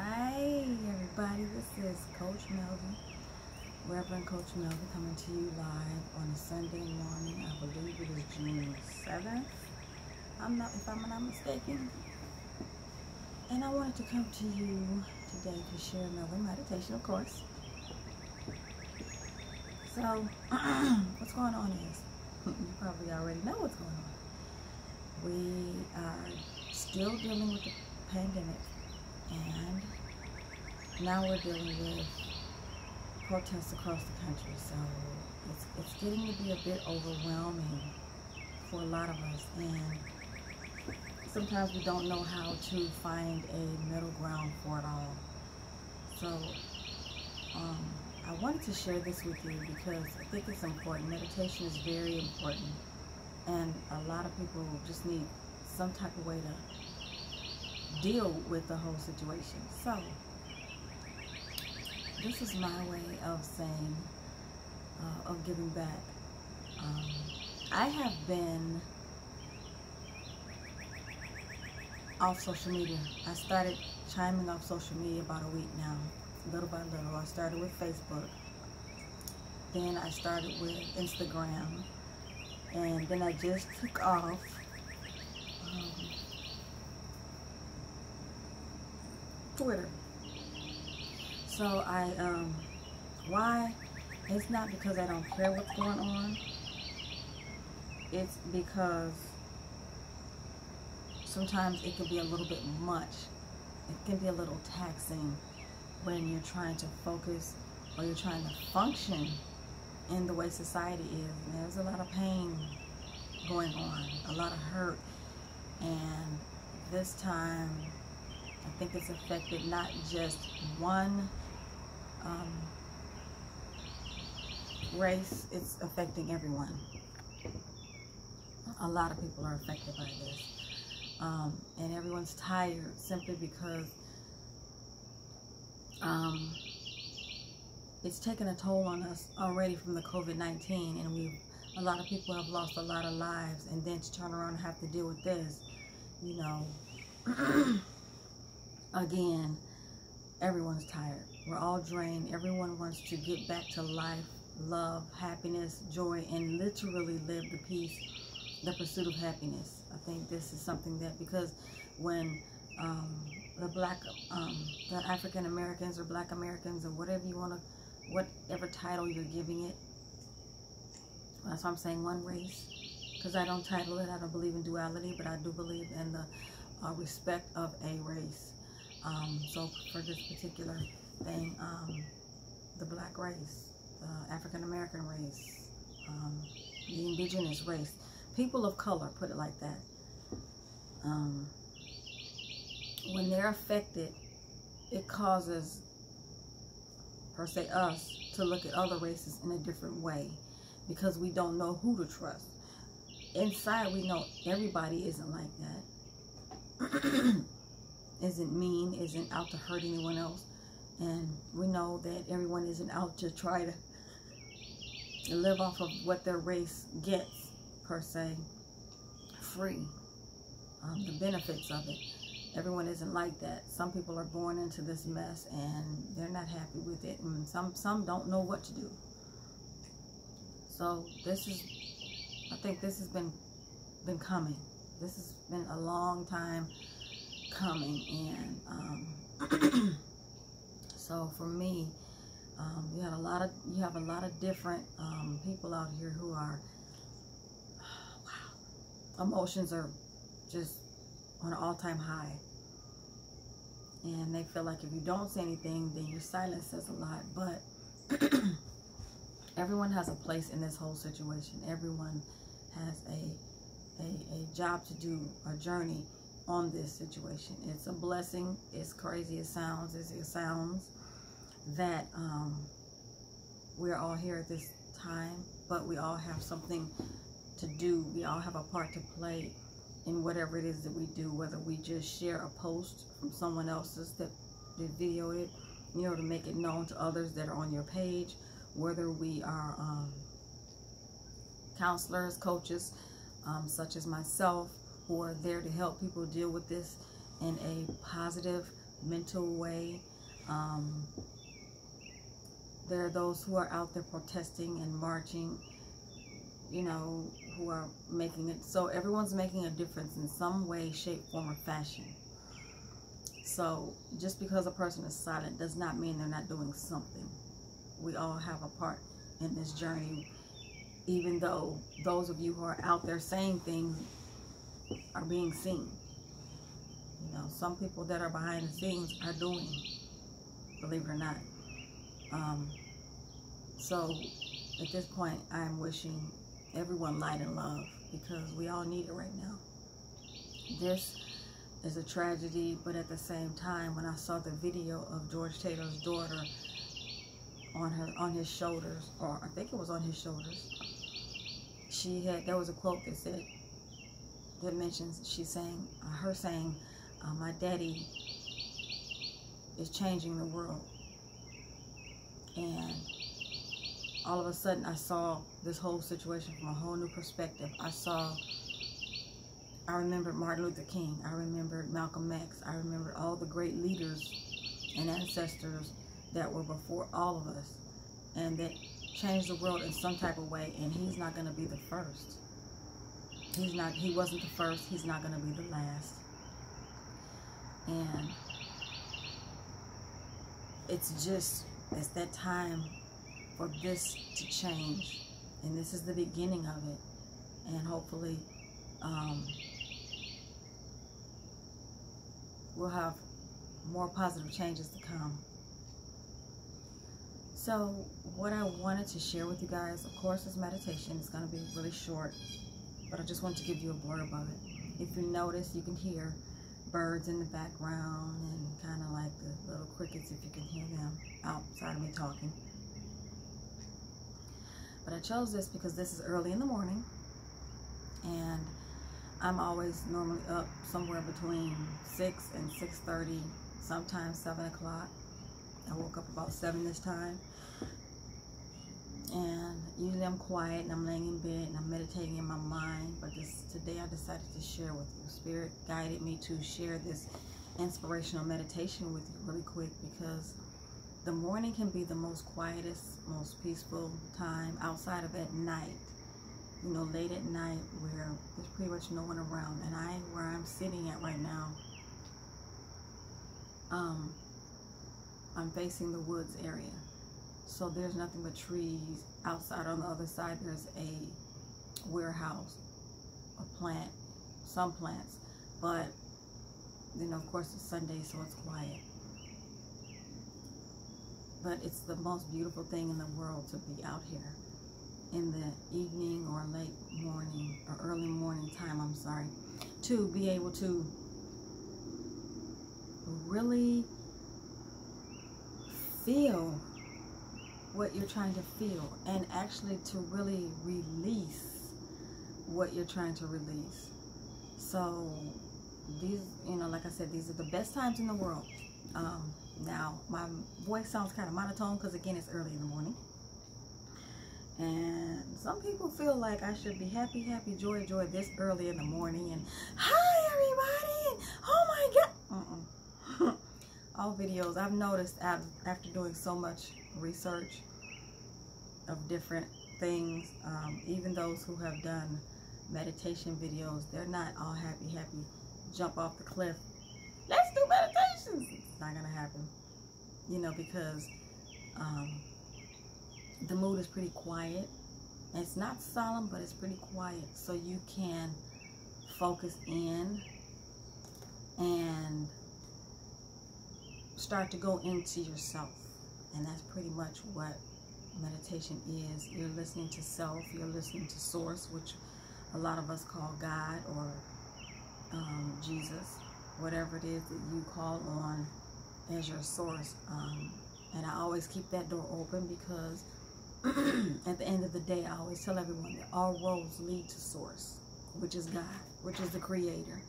Hi everybody, this is Coach Melvin, Reverend Coach Melvin, coming to you live on a Sunday morning. I believe it is June 7th. If I'm not mistaken. And I wanted to come to you today to share another meditation, of course. So, what's going on is, you probably already know what's going on. We are still dealing with the pandemic, and now we're dealing with protests across the country. So it's getting to be a bit overwhelming for a lot of us, and sometimes we don't know how to find a middle ground for it all. So I wanted to share this with you because I think it's important. Meditation is very important, and a lot of people just need some type of way to deal with the whole situation. So this is my way of saying, of giving back. I have been off social media. I started chiming off social media about a week now, little by little. I started with Facebook, then I started with Instagram, and then I just took off Twitter. So why? It's not because I don't care what's going on. It's because sometimes it can be a little bit much. It can be a little taxing when you're trying to focus or you're trying to function in the way society is. And there's a lot of pain going on, a lot of hurt, and this time I think it's affected not just one race, it's affecting everyone. A lot of people are affected by this. And everyone's tired simply because it's taken a toll on us already from the COVID-19, and a lot of people have lost a lot of lives, and then to turn around and have to deal with this, you know, again, everyone's tired. We're all drained. Everyone wants to get back to life, love, happiness, joy, and literally live the pursuit of happiness. I think this is something that, because when the African Americans or Black Americans or whatever you want to, whatever title you're giving it, that's why I'm saying one race, because I don't title it. I don't believe in duality, but I do believe in the respect of a race. So for this particular thing, the Black race, the African American race, the indigenous race, people of color, put it like that. When they're affected, it causes, per se, us to look at other races in a different way, because we don't know who to trust. Inside, we know everybody isn't like that, isn't mean, isn't out to hurt anyone else, and we know that everyone isn't out to try to live off of what their race gets, per se, free, the benefits of it. Everyone isn't like that. Some people are born into this mess and they're not happy with it, and some don't know what to do. So I think this has been coming. This has been a long time coming, and so for me, you have a lot of different people out here who are, wow, emotions are just on an all-time high, and they feel like if you don't say anything, then your silence says a lot. But everyone has a place in this whole situation. Everyone has a job to do, a journey on this situation. It's a blessing. It's crazy. It sounds that we're all here at this time, but we all have something to do. We all have a part to play in whatever it is that we do, whether we just share a post from someone else's that they videoed it, you know, to make it known to others that are on your page, whether we are counselors, coaches, such as myself, who are there to help people deal with this in a positive, mental way. There are those who are out there protesting and marching, you know, who are making it. So everyone's making a difference in some way, shape, form, or fashion. So just because a person is silent does not mean they're not doing something. We all have a part in this journey, even though those of you who are out there saying things are being seen. You know, some people that are behind the scenes are doing, believe it or not. So at this point, I'm wishing everyone light and love, because we all need it right now. This is a tragedy, but at the same time, when I saw the video of George Taylor's daughter on his shoulders, or I think it was on his shoulders, there was a quote that mentions, her saying, my daddy is changing the world. And all of a sudden I saw this whole situation from a whole new perspective. I remembered Martin Luther King. I remembered Malcolm X. I remembered all the great leaders and ancestors that were before all of us, and that changed the world in some type of way. And he's not going to be the first. He wasn't the first. He's not going to be the last. And it's that time for this to change, and this is the beginning of it. And hopefully we'll have more positive changes to come. So what I wanted to share with you guys, of course, is meditation. It's going to be really short, but I just want to give you a blurb of it. If you notice, you can hear birds in the background and kind of like the little crickets, if you can hear them outside of me talking. But I chose this because this is early in the morning, and I'm always normally up somewhere between 6 and 6:30, sometimes 7 o'clock. I woke up about 7 this time. And usually I'm quiet and I'm laying in bed and I'm meditating in my mind. But today I decided to share with you. Spirit guided me to share this inspirational meditation with you really quick, because the morning can be the most quietest, most peaceful time outside of at night. You know, late at night where there's pretty much no one around. And where I'm sitting at right now, I'm facing the woods area. So there's nothing but trees. Outside on the other side, there's a warehouse, some plants. But, you know, of course it's Sunday, so it's quiet. But it's the most beautiful thing in the world to be out here in the evening or late morning or early morning time, to be able to really feel what you're trying to feel, and actually to really release what you're trying to release. So these, you know, like I said, these are the best times in the world. Now my voice sounds kind of monotone because, again, it's early in the morning, and some people feel like I should be happy, happy, joy, joy this early in the morning, and hi everybody, and oh my god. All videos I've noticed after doing so much research of different things, even those who have done meditation videos, they're not all happy, jump off the cliff, let's do meditations. It's not gonna happen, you know, because the mood is pretty quiet. It's not solemn, but it's pretty quiet, so you can focus in and start to go into yourself. And that's pretty much what meditation is. You're listening to self, you're listening to source, which a lot of us call God or Jesus, whatever it is that you call on as your source. And I always keep that door open, because at the end of the day, I always tell everyone that all roads lead to source, which is God, which is the creator.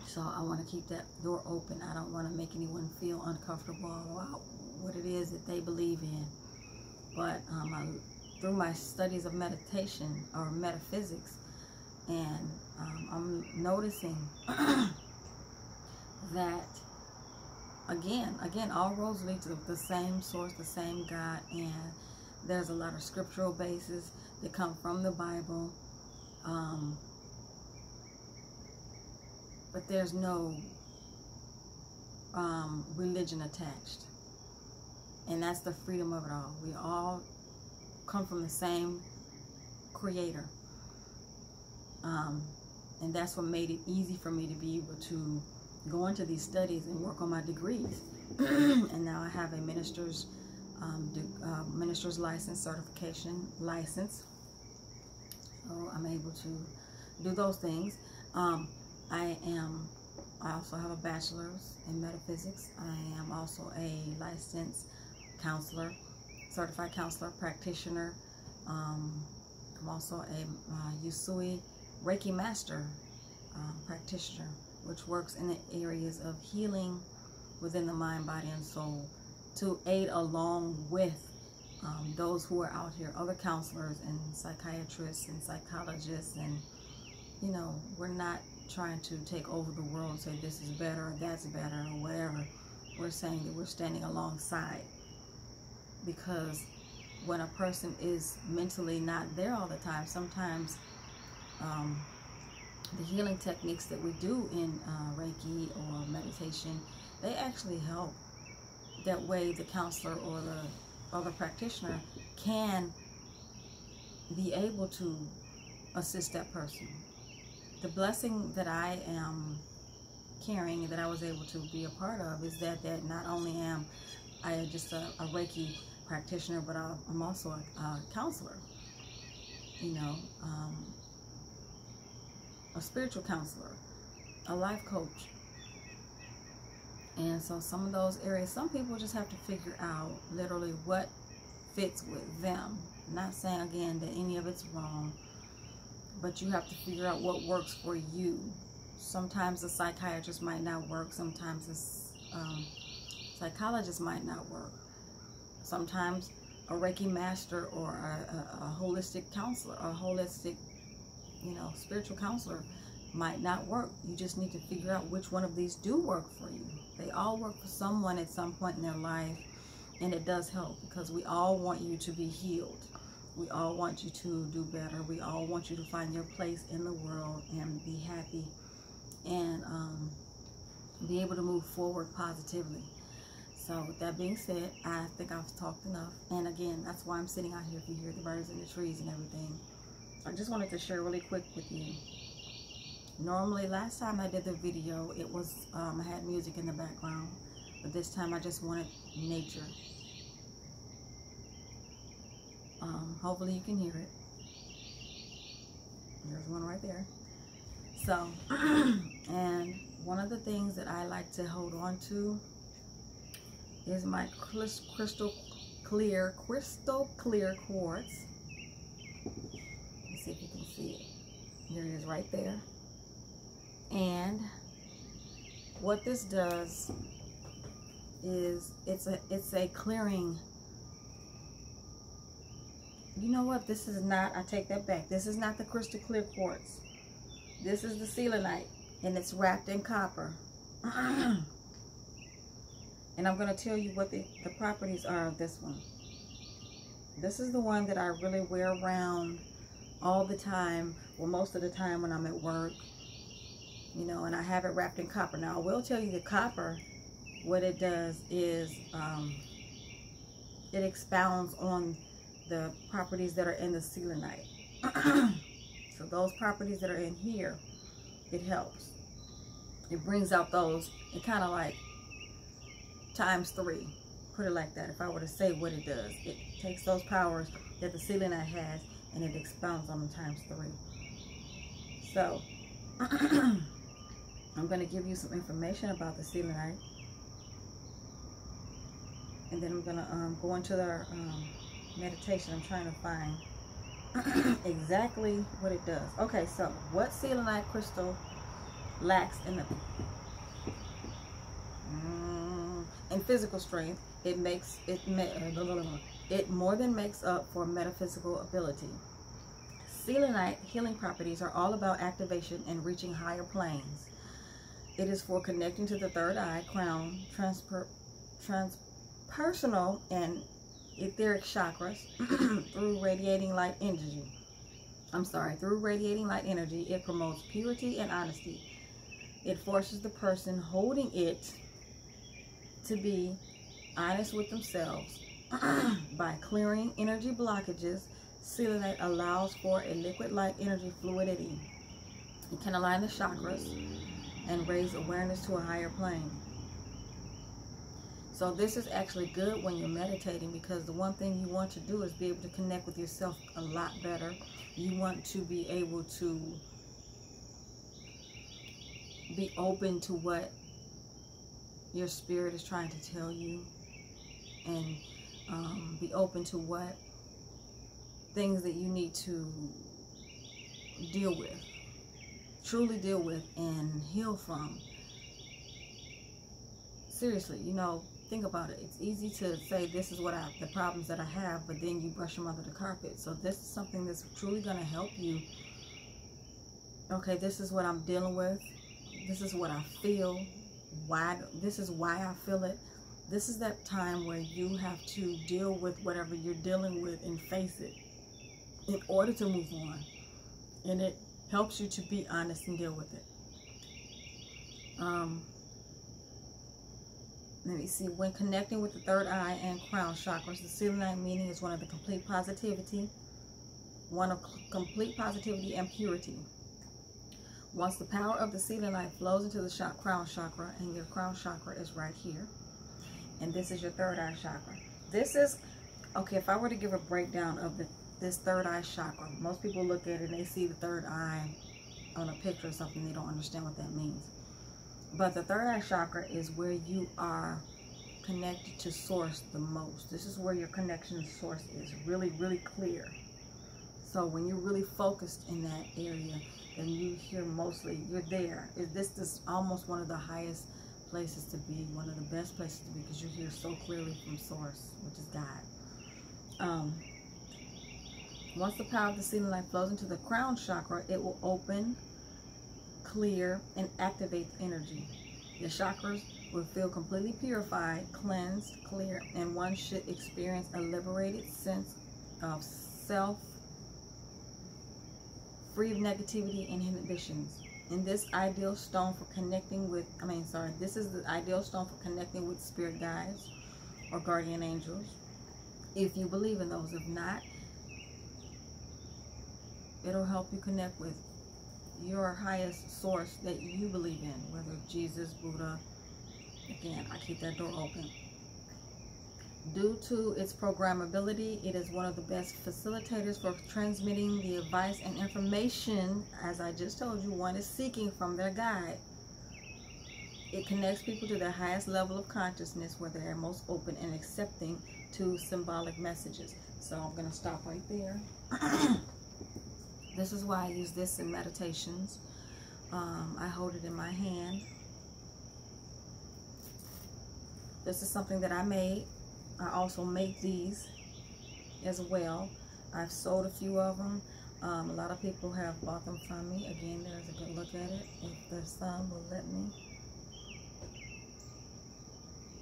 So I want to keep that door open. I don't want to make anyone feel uncomfortable about what it is that they believe in. But through my studies of meditation or metaphysics, and I'm noticing that again, all roads lead to the same source, the same God, and there's a lot of scriptural bases that come from the Bible, but there's no religion attached, and that's the freedom of it all. We all come from the same Creator, and that's what made it easy for me to be able to go into these studies and work on my degrees. And now I have a minister's license, certification license, so I'm able to do those things. I also have a bachelor's in metaphysics. I am also a licensed counselor, certified counselor, practitioner. I'm also a Usui Reiki master practitioner, which works in the areas of healing within the mind, body, and soul, to aid along with those who are out here, other counselors and psychiatrists and psychologists. And you know, we're not trying to take over the world and say this is better or that's better or whatever. We're saying that we're standing alongside, because when a person is mentally not there all the time, sometimes the healing techniques that we do in Reiki or meditation, they actually help. That way the counselor or the other practitioner can be able to assist that person. The blessing that I am carrying and that I was able to be a part of is that not only am I just a Reiki practitioner, but I'm also a counselor, you know, a spiritual counselor, a life coach. And so some of those areas, some people just have to figure out literally what fits with them. I'm not saying again that any of it's wrong, but you have to figure out what works for you. Sometimes a psychiatrist might not work. Sometimes a psychologist might not work. Sometimes a Reiki master or a holistic counselor, a holistic, you know, spiritual counselor might not work. You just need to figure out which one of these do work for you. They all work for someone at some point in their life, and it does help, because we all want you to be healed. We all want you to do better. We all want you to find your place in the world and be happy and be able to move forward positively. So with that being said, I think I've talked enough. And again, that's why I'm sitting out here. If you hear the birds and the trees and everything, I just wanted to share really quick with you. Normally, last time I did the video, it was I had music in the background, but this time I just wanted nature. Hopefully you can hear it. There's one right there. So, and one of the things that I like to hold on to is my crystal clear quartz. Let's see if you can see it. There it is right there. And what this does is it's a clearing. You know what? This is not, I take that back. This is not the crystal clear quartz. This is the selenite, and it's wrapped in copper. And I'm going to tell you what the properties are of this one. This is the one that I really wear around all the time, well, most of the time when I'm at work, you know, and I have it wrapped in copper. Now, I will tell you the copper, what it does is it expounds on the properties that are in the selenite. So those properties that are in here, it helps. It brings out those, it kind of like ×3, put it like that. If I were to say what it does, it takes those powers that the selenite has and it expounds on them ×3. So I'm going to give you some information about the selenite, and then I'm going to go into the meditation. I'm trying to find exactly what it does. Okay, so what selenite crystal lacks in physical strength, it more than makes up for metaphysical ability. Selenite healing properties are all about activation and reaching higher planes. It is for connecting to the third eye, crown, transpersonal, and etheric chakras through radiating light energy. Through radiating light energy, it promotes purity and honesty. It forces the person holding it to be honest with themselves. By clearing energy blockages, selenite allows for a liquid light energy fluidity. It can align the chakras and raise awareness to a higher plane. So this is actually good when you're meditating, because the one thing you want to do is be able to connect with yourself a lot better. You want to be able to be open to what your spirit is trying to tell you, and be open to what things that you need to deal with, truly deal with, and heal from. Seriously, you know, think about it. It's easy to say this is what the problems that I have, but then you brush them under the carpet. So this is something that's truly going to help you. Okay, this is what I'm dealing with. This is what I feel. This is why I feel it. This is that time where you have to deal with whatever you're dealing with and face it in order to move on. And it helps you to be honest and deal with it. Let me see. When connecting with the third eye and crown chakras, the selenite meaning is one of complete positivity and purity. Once the power of the selenite flows into the crown chakra, and your crown chakra is right here, and this is your third eye chakra. This is, okay, if I were to give a breakdown of this third eye chakra, most people look at it and they see the third eye on a picture or something. They don't understand what that means. But the third eye chakra is where you are connected to source the most. This is where your connection to source is really, really clear. So when you're really focused in that area, then you hear mostly, you're there. This is almost one of the highest places to be, one of the best places to be, because you hear so clearly from source, which is God. Once the power of the selenite flows into the crown chakra, it will open, clear, and activate energy. The chakras will feel completely purified, cleansed, clear, and one should experience a liberated sense of self, free of negativity and inhibitions. And this ideal stone for connecting with, this is the ideal stone for connecting with spirit guides or guardian angels, if you believe in those. If not, it'll help you connect with your highest source that you believe in, whether Jesus, Buddha. Again, I keep that door open. Due to its programmability, it is one of the best facilitators for transmitting the advice and information, as I just told you, one is seeking from their guide. It connects people to their highest level of consciousness, where they are most open and accepting to symbolic messages. So I'm going to stop right there. This is why I use this in meditations. I hold it in my hand. This is something that I made. I also make these as well. I've sold a few of them. A lot of people have bought them from me. Again, there's a good look at it, if the sun will let me.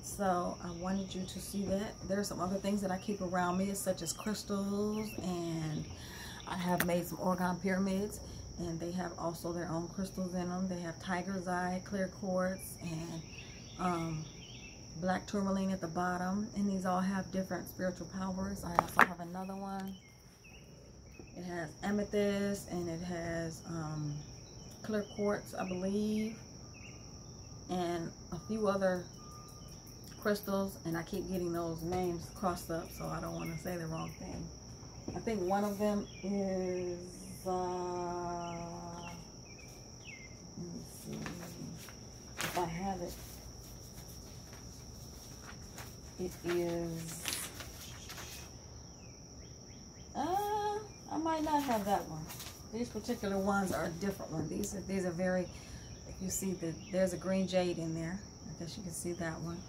So I wanted you to see that. There are some other things that I keep around me, such as crystals, and I have made some orgone pyramids, and they have also their own crystals in them. They have tiger's eye, clear quartz, and black tourmaline at the bottom, and these all have different spiritual powers. I also have another one. It has amethyst, and it has clear quartz, I believe, and a few other crystals, and I keep getting those names crossed up, so I don't want to say the wrong thing. I think one of them is let me see if I have it. It is, I might not have that one. These particular ones are a different one. These are very, if you see that there's a green jade in there, I guess you can see that one.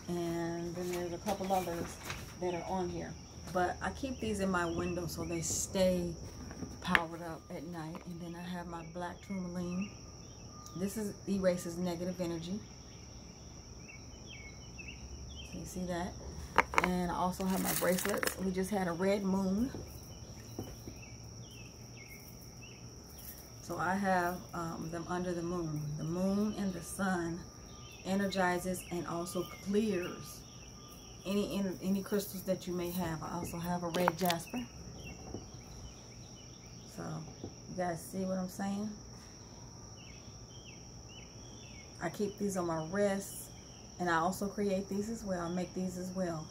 And then there's a couple others that are on here. But I keep these in my window so they stay powered up at night. And then I have my black tourmaline This erases negative energy. So you see that? And I also have my bracelets. We just had a red moon. So I have them under the moon. The moon and the sun energizes and also clears any crystals that you may have. I also have a red jasper. So you guys see what I'm saying? I keep these on my wrists, and I also create these as well. I make these as well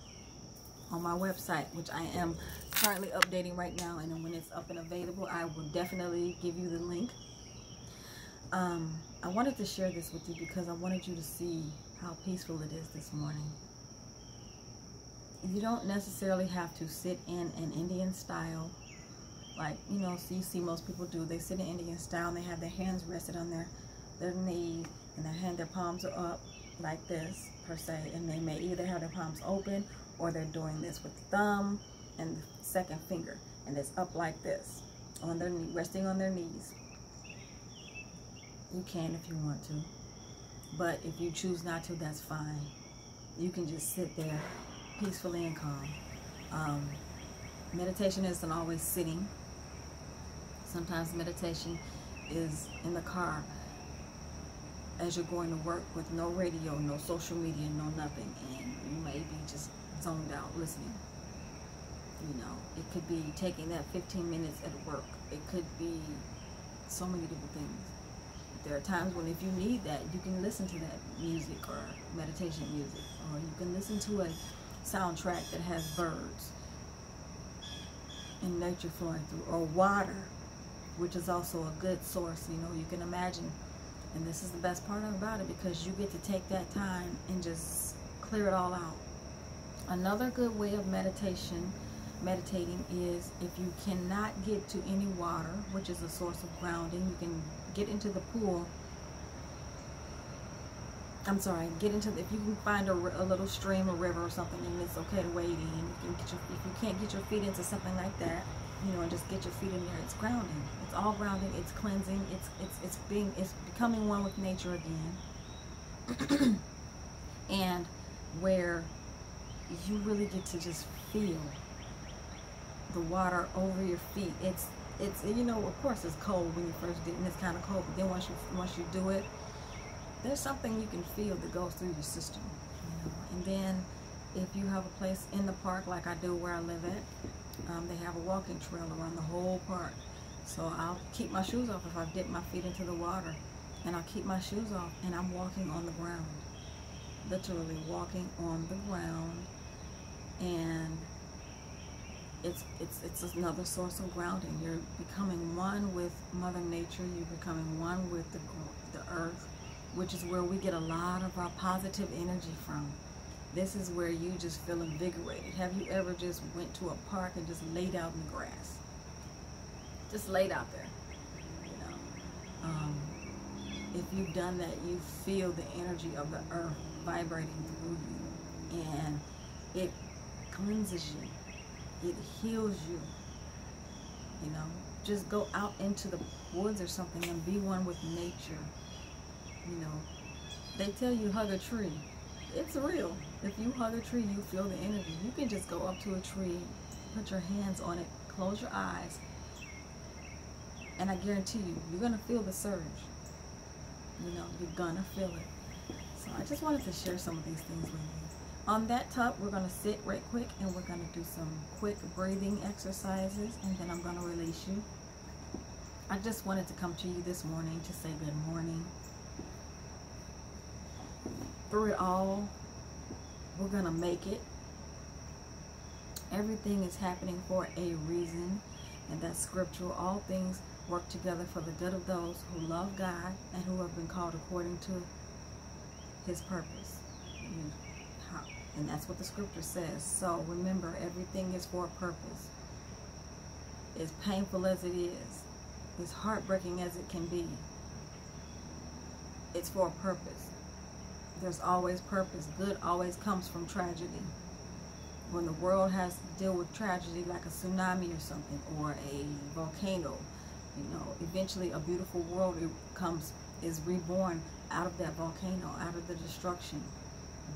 on my website, which I am currently updating right now, and then when it's up and available, I will definitely give you the link. I wanted to share this with you because I wanted you to see how peaceful it is this morning. You don't necessarily have to sit in an Indian style, like, you know, so you see most people do. They sit in Indian style and they have their hands rested on their knees, and their palms are up like this per se, and they may either have their palms open or they're doing this with the thumb and the second finger, and it's up like this on their knee, resting on their knees. You can if you want to, but if you choose not to, that's fine. You can just sit there peacefully and calm. Meditation isn't always sitting. Sometimes meditation is in the car as you're going to work with no radio, no social media, no nothing, and you may be just zoned out listening. You know, it could be taking that 15 minutes at work. It could be so many different things. There are times when if you need that, you can listen to that music or meditation music, or you can listen to a soundtrack that has birds and nature flowing through, or water, which is also a good source. You know, you can imagine, and this is the best part about it, because you get to take that time and just clear it all out. Another good way of meditating is if you cannot get to any water, which is a source of grounding. You can get into the pool. If you can find a little stream or river or something, and it's okay to wade in. If you can't get your feet into something like that, you know, and just get your feet in there, it's grounding. It's all grounding. It's cleansing. It's becoming one with nature again. And where you really get to just feel the water over your feet. It's you know, of course it's cold when you first did it, and it's kind of cold, but then once you do it, there's something you can feel that goes through your system, you know. And then if you have a place in the park like I do where I live at, they have a walking trail around the whole park. So I'll keep my shoes off if I dip my feet into the water, and I'll keep my shoes off, and I'm walking on the ground, literally walking on the ground. And it's another source of grounding. You're becoming one with Mother Nature. You're becoming one with the earth, which is where we get a lot of our positive energy from. This is where you just feel invigorated. Have you ever just went to a park and just laid out in the grass? Just laid out there, you know. If you've done that, you feel the energy of the earth vibrating through you, and it cleanses you. It heals you. You know, just go out into the woods or something and be one with nature. You know, they tell you hug a tree. It's real. If you hug a tree, you feel the energy. You can just go up to a tree, put your hands on it, close your eyes, and I guarantee you, you're gonna feel the surge. You know, you're gonna feel it. So I just wanted to share some of these things with you. On that top, we're going to sit right quick, and we're going to do some quick breathing exercises, and then I'm going to release you. I just wanted to come to you this morning to say good morning. Through it all, we're going to make it. Everything is happening for a reason, and that's scriptural. All things work together for the good of those who love God and who have been called according to His purpose. And that's what the scripture says. So remember, everything is for a purpose. As painful as it is, as heartbreaking as it can be, it's for a purpose. There's always purpose. Good always comes from tragedy. When the world has to deal with tragedy like a tsunami or something, or a volcano, you know, eventually a beautiful world comes is reborn out of that volcano, out of the destruction.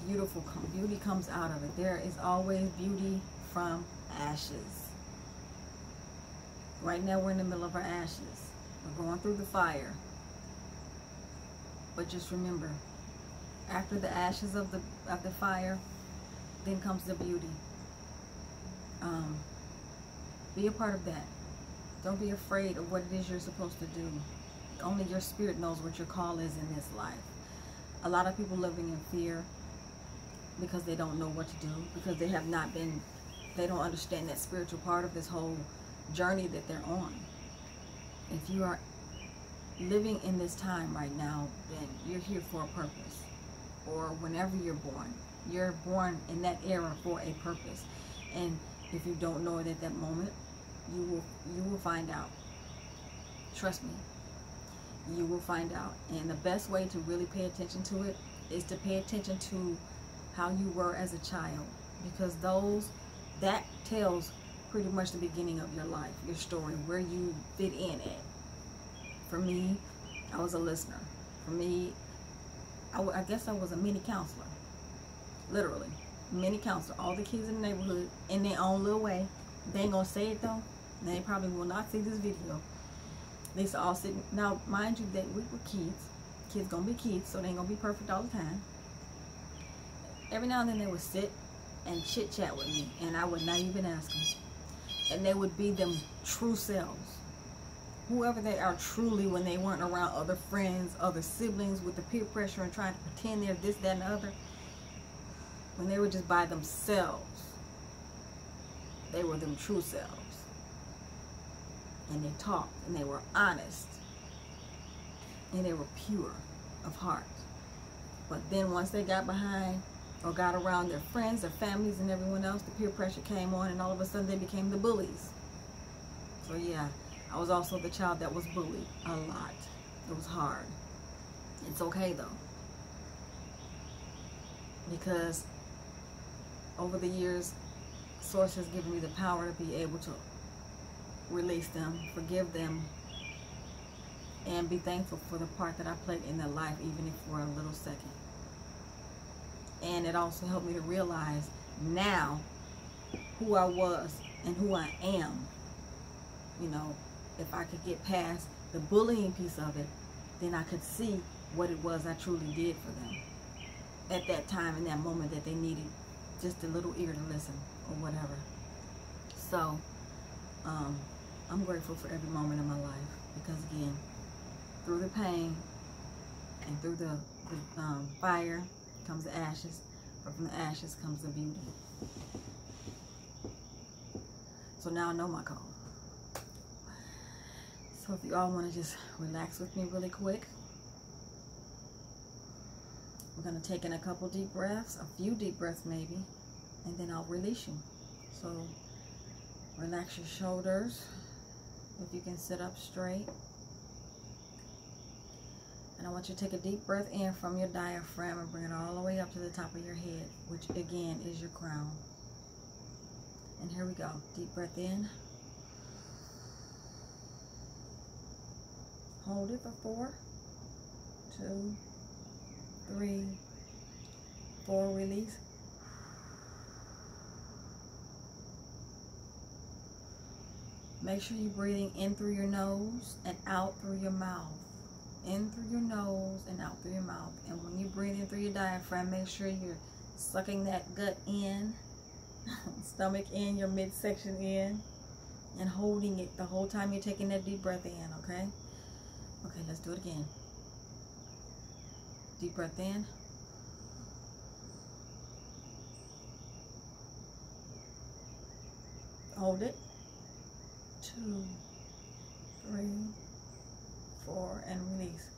Beauty comes out of it. There is always beauty from ashes. Right now we're in the middle of our ashes. We're going through the fire. But just remember, after the ashes of the fire, then comes the beauty. Be a part of that. Don't be afraid of what it is you're supposed to do. Only your spirit knows what your call is in this life. A lot of people living in fear because they don't know what to do, because they don't understand that spiritual part of this whole journey that they're on. If you are living in this time right now, then you're here for a purpose. Or whenever you're born in that era for a purpose. And if you don't know it at that moment, you will find out. Trust me, you will find out. And the best way to really pay attention to it is to pay attention to how you were as a child, because that tells pretty much the beginning of your life, your story, where you fit in at. For me, I was a listener. For me, I guess I was a mini counselor. Literally, mini counselor. All the kids in the neighborhood, in their own little way. They ain't gonna say it though. They probably will not see this video. They used to all sit. Now, mind you, that we were kids. Kids gonna be kids, so they ain't gonna be perfect all the time. Every now and then they would sit and chit chat with me, and I would not even ask them. And they would be them true selves. Whoever they are truly, when they weren't around other friends, other siblings, with the peer pressure and trying to pretend they're this, that, and the other. When they were just by themselves, they were them true selves. And they talked, and they were honest. And they were pure of heart. But then once they got behind or got around their friends, their families, and everyone else, the peer pressure came on, and all of a sudden they became the bullies. So yeah, I was also the child that was bullied a lot. It was hard. It's okay though, because over the years, Source has given me the power to be able to release them, forgive them, and be thankful for the part that I played in their life, even if for a little second. And it also helped me to realize now who I was and who I am. You know, if I could get past the bullying piece of it, then I could see what it was I truly did for them at that time, in that moment that they needed just a little ear to listen or whatever. So I'm grateful for every moment of my life, because again, through the pain and through the fire comes the ashes, but from the ashes comes the beauty. So now I know my call. So if you all want to just relax with me really quick, we're going to take in a couple deep breaths, a few deep breaths maybe, and then I'll release you. So relax your shoulders, if you can sit up straight. And I want you to take a deep breath in from your diaphragm and bring it all the way up to the top of your head, which again is your crown. And here we go. Deep breath in. Hold it for 4, 2, 3, 4. Release. Make sure you're breathing in through your nose and out through your mouth. In through your nose and out through your mouth. And when you breathe in through your diaphragm, make sure you're sucking that gut in, stomach in, your midsection in, and holding it the whole time you're taking that deep breath in, okay? Okay, let's do it again. Deep breath in. Hold it. 2, 3, 4, and release.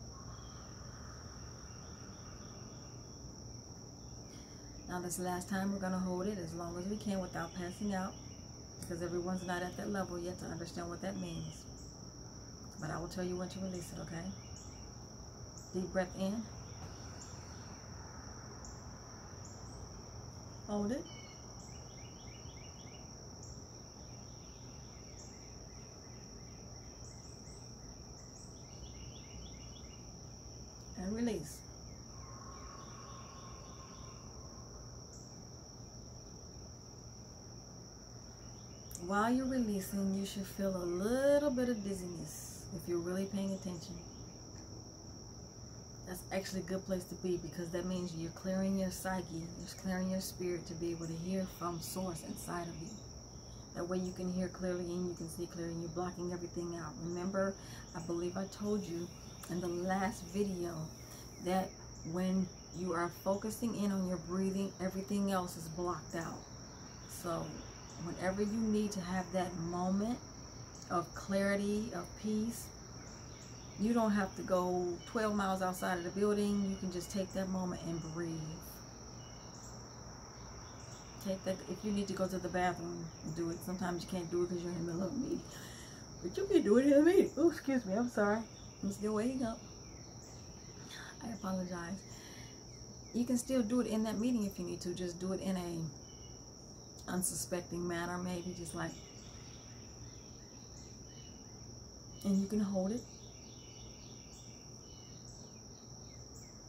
Now this last time we're going to hold it as long as we can without passing out, because everyone's not at that level yet to understand what that means. But I will tell you when to release it, okay? Deep breath in. Hold it. Release. While you're releasing, you should feel a little bit of dizziness if you're really paying attention. That's actually a good place to be, because that means you're clearing your psyche, you're clearing your spirit to be able to hear from source inside of you. That way you can hear clearly and you can see clearly, and you're blocking everything out. Remember, I believe I told you in the last video that when you are focusing in on your breathing, everything else is blocked out. So whenever you need to have that moment of clarity, of peace, you don't have to go 12 miles outside of the building. You can just take that moment and breathe. Take that. If you need to go to the bathroom, do it. Sometimes you can't do it because you're in the middle of a meeting, but you can do it in a meeting. Oh, excuse me. I'm sorry. I'm still waking up. I apologize. You can still do it in that meeting if you need to. Just do it in a unsuspecting manner, maybe just like, and you can hold it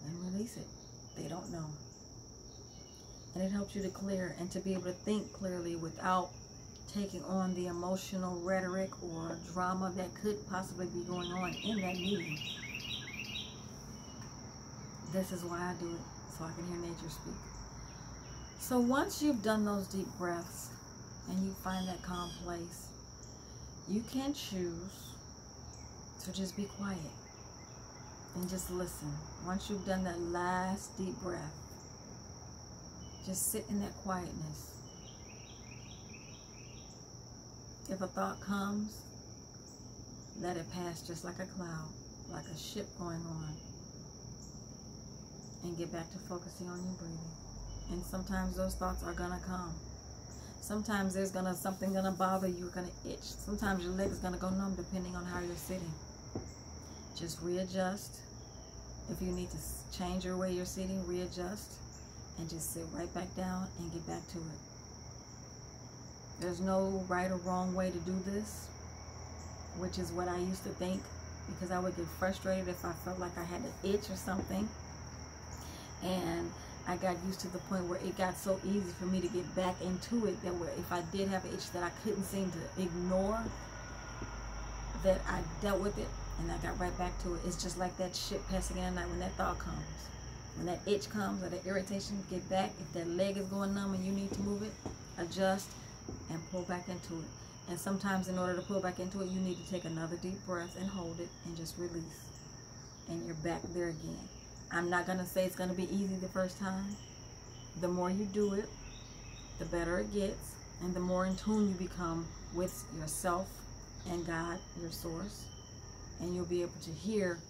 and release it. They don't know. And it helps you to clear and to be able to think clearly without taking on the emotional rhetoric or drama that could possibly be going on in that meeting. This is why I do it, so I can hear nature speak. So once you've done those deep breaths and you find that calm place, you can choose to just be quiet and just listen. Once you've done that last deep breath, just sit in that quietness. If a thought comes, let it pass just like a cloud, like a ship going on, and get back to focusing on your breathing. And sometimes those thoughts are gonna come. Sometimes there's something gonna bother you, you're gonna itch. Sometimes your leg's gonna go numb depending on how you're sitting. Just readjust. If you need to change your way you're sitting, readjust and just sit right back down and get back to it. There's no right or wrong way to do this, which is what I used to think, because I would get frustrated if I felt like I had an itch or something. And I got used to the point where it got so easy for me to get back into it that where if I did have an itch that I couldn't seem to ignore, that I dealt with it and I got right back to it. It's just like that ship passing in the night. When that thought comes, when that itch comes or that irritation, get back. If that leg is going numb and you need to move it, adjust and pull back into it. And sometimes in order to pull back into it, you need to take another deep breath and hold it and just release. And you're back there again. I'm not going to say it's going to be easy the first time. The more you do it, the better it gets, and the more in tune you become with yourself and God, your source, and you'll be able to hear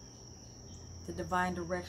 the divine direction